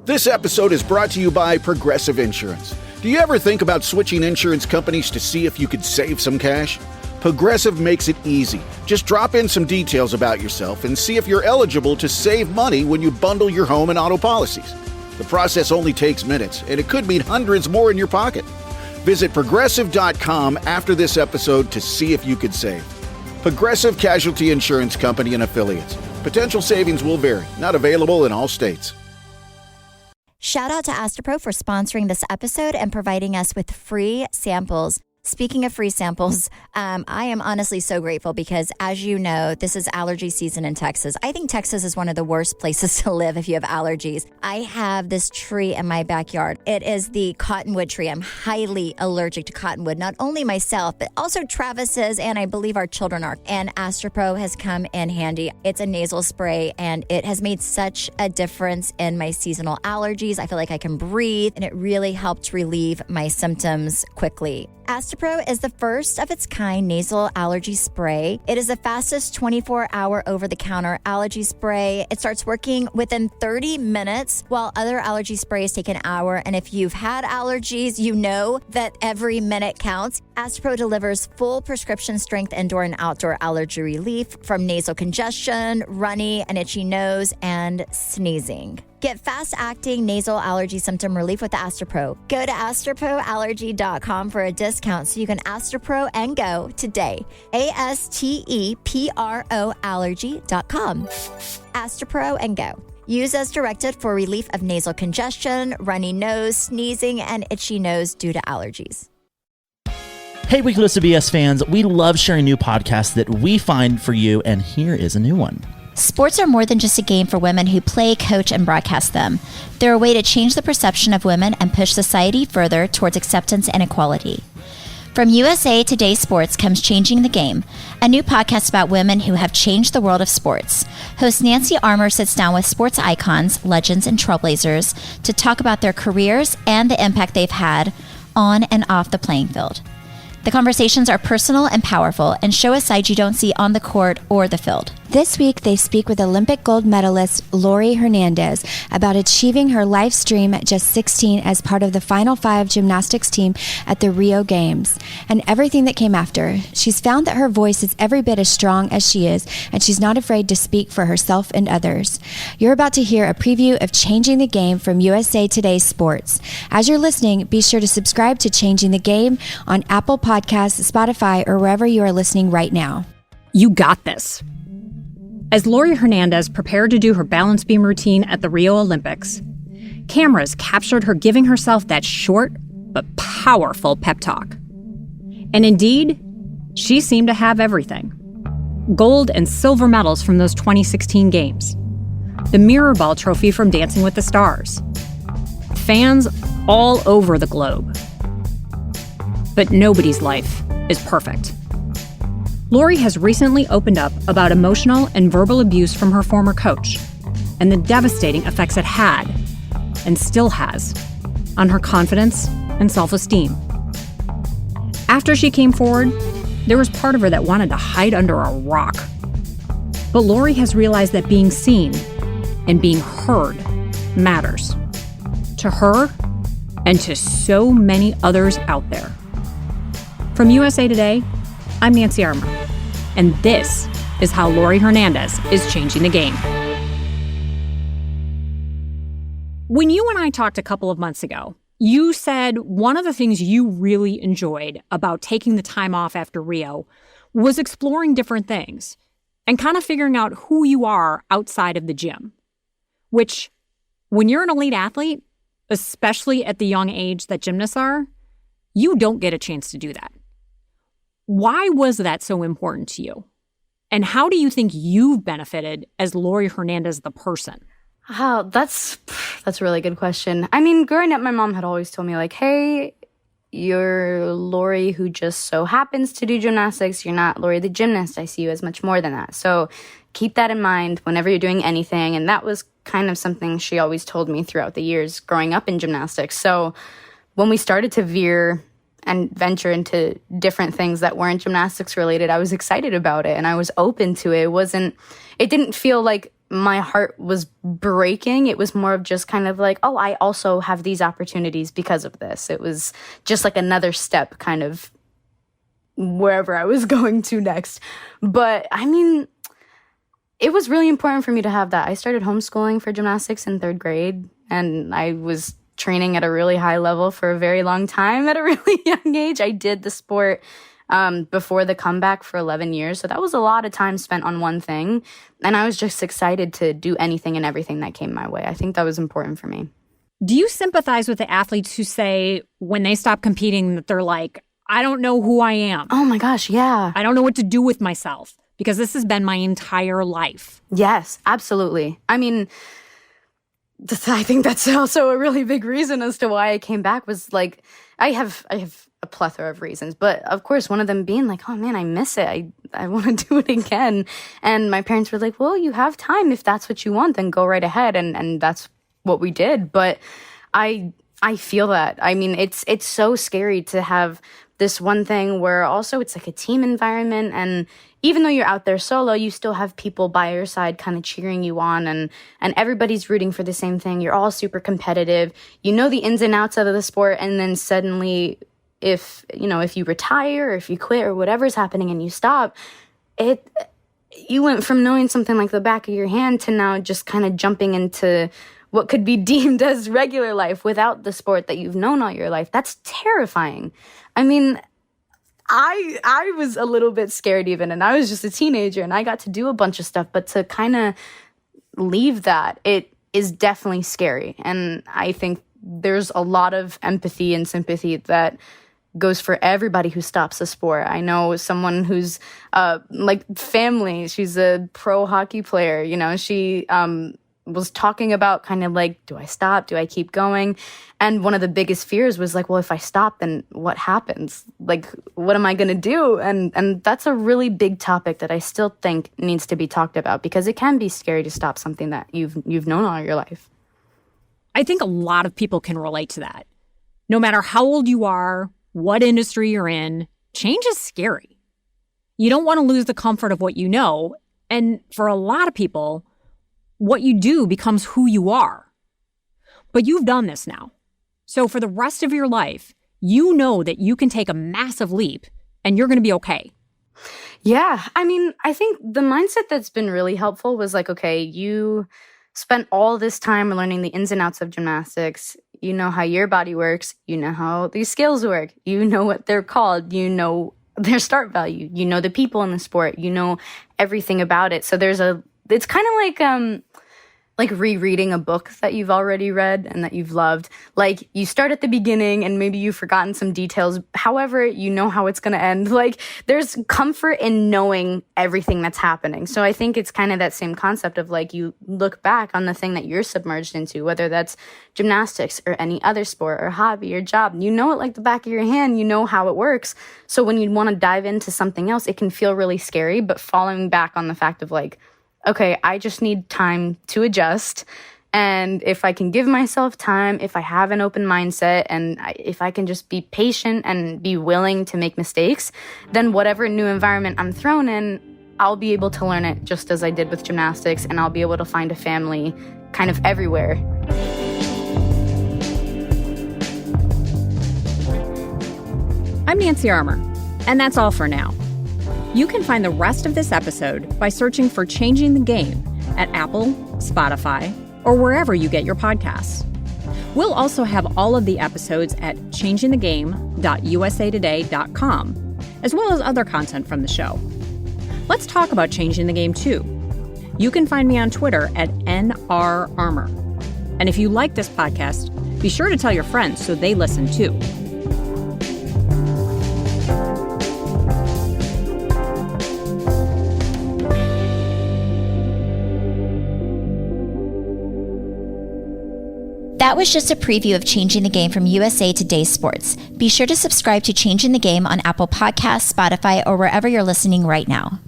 This episode is brought to you by Progressive Insurance. Do you ever think about switching insurance companies to see if you could save some cash? Progressive makes it easy. Just drop in some details about yourself and see if you're eligible to save money when you bundle your home and auto policies. The process only takes minutes, and it could mean hundreds more in your pocket. Visit Progressive.com after this episode to see if you could save. Progressive Casualty Insurance Company and Affiliates. Potential savings will vary. Not available in all states. Shout out to Astapro for sponsoring this episode and providing us with free samples. Speaking of free samples, I am honestly so grateful because, as you know, this is allergy season in Texas. I think Texas is one of the worst places to live if you have allergies. I have this tree in my backyard. It is the cottonwood tree. I'm highly allergic to cottonwood, not only myself, but also Travis is, and I believe our children are. And Astapro has come in handy. It's a nasal spray, and it has made such a difference in my seasonal allergies. I feel like I can breathe, and it really helped relieve my symptoms quickly. Astapro is the first of its kind nasal allergy spray. It is the fastest 24-hour over-the-counter allergy spray. It starts working within 30 minutes, while other allergy sprays take an hour. And if you've had allergies, you know that every minute counts. Astapro delivers full prescription strength indoor and outdoor allergy relief from nasal congestion, runny and itchy nose, and sneezing. Get fast-acting nasal allergy symptom relief with Astapro. Go to astaproallergy.com for a discount so you can Astapro and go today. ASTEPRO allergy.com. Astapro and go. Use as directed for relief of nasal congestion, runny nose, sneezing, and itchy nose due to allergies. Hey, Weekly List of BS fans, we love sharing new podcasts that we find for you, and here is a new one. Sports are more than just a game for women who play, coach, and broadcast them. They're a way to change the perception of women and push society further towards acceptance and equality. From USA Today Sports comes Changing the Game, a new podcast about women who have changed the world of sports. Host Nancy Armour sits down with sports icons, legends, and trailblazers to talk about their careers and the impact they've had on and off the playing field. The conversations are personal and powerful and show a side you don't see on the court or the field. This week, they speak with Olympic gold medalist Laurie Hernandez about achieving her life's dream at just 16 as part of the Final Five gymnastics team at the Rio Games, and everything that came after. She's found that her voice is every bit as strong as she is, and she's not afraid to speak for herself and others. You're about to hear a preview of Changing the Game from USA Today Sports. As you're listening, be sure to subscribe to Changing the Game on Apple Podcasts, Spotify, or wherever you are listening right now. You got this. As Laurie Hernandez prepared to do her balance beam routine at the Rio Olympics, cameras captured her giving herself that short but powerful pep talk. And indeed, she seemed to have everything. Gold and silver medals from those 2016 games, the Mirror Ball trophy from Dancing with the Stars, fans all over the globe. But nobody's life is perfect. Laurie has recently opened up about emotional and verbal abuse from her former coach and the devastating effects it had, and still has, on her confidence and self-esteem. After she came forward, there was part of her that wanted to hide under a rock. But Laurie has realized that being seen and being heard matters. To her and to so many others out there. From USA Today, I'm Nancy Armour, and this is how Laurie Hernandez is changing the game. When you and I talked a couple of months ago, you said one of the things you really enjoyed about taking the time off after Rio was exploring different things and kind of figuring out who you are outside of the gym. Which, when you're an elite athlete, especially at the young age that gymnasts are, you don't get a chance to do that. Why was that so important to you? And how do you think you've benefited as Laurie Hernandez, the person? Oh, that's a really good question. I mean, growing up, my mom had always told me, like, hey, you're Laurie who just so happens to do gymnastics. You're not Laurie the gymnast. I see you as much more than that. So keep that in mind whenever you're doing anything. And that was kind of something she always told me throughout the years growing up in gymnastics. So when we started to veer and venture into different things that weren't gymnastics related, I was excited about it and I was open to it. It didn't feel like my heart was breaking. It was more of just kind of like, oh, I also have these opportunities because of this. It was just like another step kind of wherever I was going to next. But I mean, it was really important for me to have that. I started homeschooling for gymnastics in 3rd grade, and I was training at a really high level for a very long time at a really young age. I did the sport before the comeback for 11 years. So that was a lot of time spent on one thing. And I was just excited to do anything and everything that came my way. I think that was important for me. Do you sympathize with the athletes who say when they stop competing that they're like, I don't know who I am? Oh my gosh, yeah. I don't know what to do with myself because this has been my entire life. Yes, absolutely. I mean, I think that's also a really big reason as to why I came back was like, I have a plethora of reasons, but of course one of them being like, oh man, I miss it. I want to do it again. And my parents were like, well, you have time. If that's what you want, then go right ahead. And that's what we did. But I feel that. I mean, it's so scary to have this one thing where also it's like a team environment, and even though you're out there solo, you still have people by your side kind of cheering you on, and everybody's rooting for the same thing. You're all super competitive. You know the ins and outs of the sport, and then suddenly if you retire or if you quit or whatever's happening and you stop, you went from knowing something like the back of your hand to now just kind of jumping into what could be deemed as regular life without the sport that you've known all your life. That's terrifying. I mean, I was a little bit scared even, and I was just a teenager and I got to do a bunch of stuff, but to kind of leave that, it is definitely scary. And I think there's a lot of empathy and sympathy that goes for everybody who stops the sport. I know someone who's like family. She's a pro hockey player. She was talking about kind of like, do I stop? Do I keep going? And one of the biggest fears was like, well, if I stop, then what happens? Like, what am I going to do? And that's a really big topic that I still think needs to be talked about, because it can be scary to stop something that you've known all your life. I think a lot of people can relate to that. No matter how old you are, what industry you're in, change is scary. You don't want to lose the comfort of what you know. And for a lot of people, what you do becomes who you are. But you've done this now. So for the rest of your life, you know that you can take a massive leap and you're going to be okay. Yeah. I mean, I think the mindset that's been really helpful was like, okay, you spent all this time learning the ins and outs of gymnastics. You know how your body works. You know how these skills work. You know what they're called. You know their start value. You know the people in the sport. You know everything about it. So it's kind of like rereading a book that you've already read and that you've loved. Like, you start at the beginning and maybe you've forgotten some details. However, you know how it's going to end. Like, there's comfort in knowing everything that's happening. So I think it's kind of that same concept of like, you look back on the thing that you're submerged into, whether that's gymnastics or any other sport or hobby or job. You know it like the back of your hand. You know how it works. So when you want to dive into something else, it can feel really scary. But falling back on the fact of like, okay, I just need time to adjust. And if I can give myself time, if I have an open mindset, and if I can just be patient and be willing to make mistakes, then whatever new environment I'm thrown in, I'll be able to learn it just as I did with gymnastics, and I'll be able to find a family kind of everywhere. I'm Nancy Armour, and that's all for now. You can find the rest of this episode by searching for Changing the Game at Apple, Spotify, or wherever you get your podcasts. We'll also have all of the episodes at changingthegame.usatoday.com, as well as other content from the show. Let's talk about Changing the Game too. You can find me on Twitter at NRArmour. And if you like this podcast, be sure to tell your friends so they listen too. That was just a preview of Changing the Game from USA Today Sports. Be sure to subscribe to Changing the Game on Apple Podcasts, Spotify, or wherever you're listening right now.